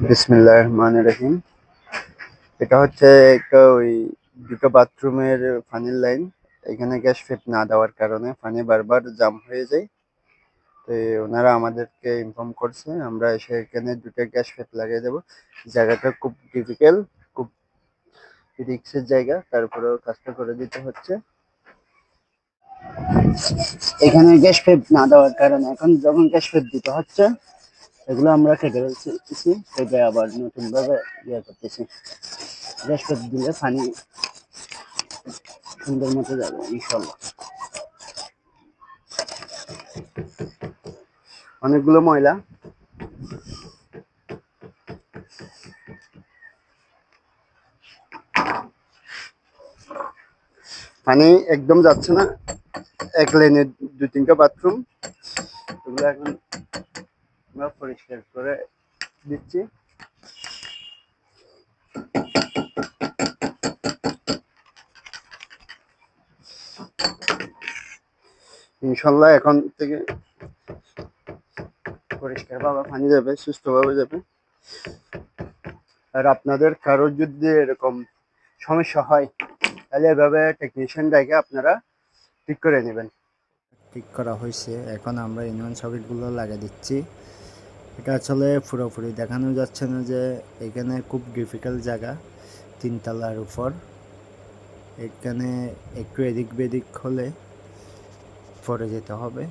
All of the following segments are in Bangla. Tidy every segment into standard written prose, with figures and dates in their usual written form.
বিসমিল্লাহির রহমানির রহিম। এটা হচ্ছে একটা ওই দুটো বাথরুমের পানির লাইন। এখানে গ্যাস ফিট না দেওয়ার কারণে পানি বারবার জাম হয়ে যায়। তো ওনারা আমাদেরকে ইনফর্ম করছে, আমরা এসে এখানে দুটো গ্যাস ফিট লাগিয়ে দেবো। জায়গাটা খুব ডিফিকাল্ট, খুব রিস্কের জায়গা, তারপরেও কাজটা করে দিতে হচ্ছে। এখানে গ্যাস ফিট না দেওয়ার কারণে এখন যখন গ্যাস ফিট দিতে হচ্ছে, এগুলো আমরা কেটে ফেলতেছি, কেটে আবার নতুন ভাবে ইয়ে করতেছি। গ্যাস ফিট দিলে পানি সুন্দর মতো যাবে ইনশাল্লাহ। অনেকগুলো ময়লা, পানি একদম যাচ্ছে না। এক লাইনে দু তিনটা বাথরুম, এগুলো এখন আমরা পরিষ্কার করে দিচ্ছি। ইনশাল্লাহ এখন থেকে পরিষ্কারভাবে পানি যাবে, সুস্থভাবে যাবে। আর আপনাদের কারোর যদি এরকম সমস্যা হয়, তাহলে এভাবে টেকনিশিয়ান ডেকে আপনারা ঠিক করে নেবেন। ঠিক করা হয়েছে, এখন আমরা ইউনিয়ন সকেটগুলো লাগিয়ে দিচ্ছি। এটা আসলে পুরোপুরি দেখানো যাচ্ছে না যে এখানে খুব ডিফিকাল্ট জায়গা, তিনতলার উপর। এখানে একটু এদিক বেদিক হলে পড়ে যেতে হবে,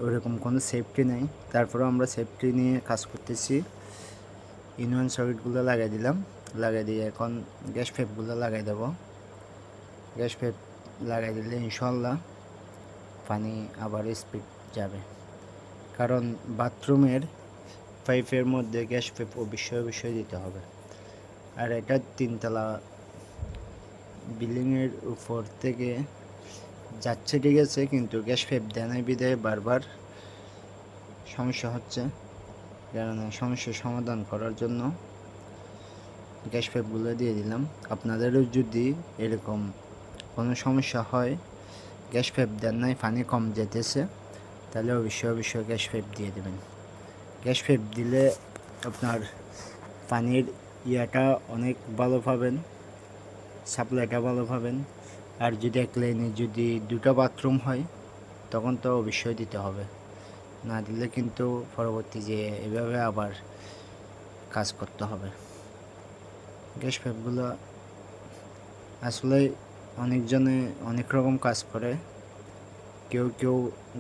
ওরকম কোনো সেফটি নেই। তারপরেও আমরা সেফটি নিয়ে কাজ করতেছি। ইউনিয়ন সকেটগুলো লাগিয়ে দিলাম, লাগিয়ে দিয়ে এখন গ্যাস পাইপগুলো লাগাই দেবো। গ্যাস পাইপ লাগাই দিলে ইনশাল্লাহ পানি আবার স্পিড যাবে, কারণ বাথরুমের পাইপের মধ্যে গ্যাস পাইপ অবশ্যই দিতে হবে। আর এটা তিনতলা বিল্ডিংয়ের উপর থেকে যাচ্ছে, ঠিক আছে, কিন্তু গ্যাস পাইপ দেয় নাই বিধায় বারবার সমস্যা হচ্ছে। কারণ সমস্যার সমাধান করার জন্য গ্যাস পাইপগুলো দিয়ে দিলাম। আপনাদেরও যদি এরকম কোনো সমস্যা হয়, গ্যাস পাইপ দেন নাই, পানি কম যেতেছে, তাহলে অবশ্যই গ্যাস পাইপ দিয়ে দেবেন। গ্যাস পাইপ দিলে আপনার পানির ইয়াটা অনেক ভালো পাবেন, সাপ্লাইটা ভালো পাবেন। আর যদি এক লাইনে যদি দুটো বাথরুম হয়, তখন তো অবশ্যই দিতে হবে, না দিলে কিন্তু পরবর্তী যে এভাবে আবার কাজ করতে হবে। গ্যাস পাইপগুলো আসলে অনেকজনে অনেক রকম কাজ করে, কেউ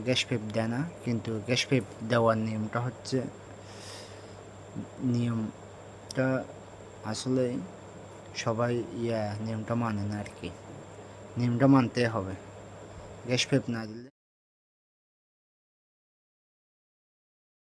গ্যাস পাইপ দেয় না, কিন্তু গ্যাস পাইপ দেওয়ার নিয়মটা আসলে সবাই নিয়মটা মানে না আর কি। নিয়মটা মানতে হবে, গ্যাস পাইপ না দিলে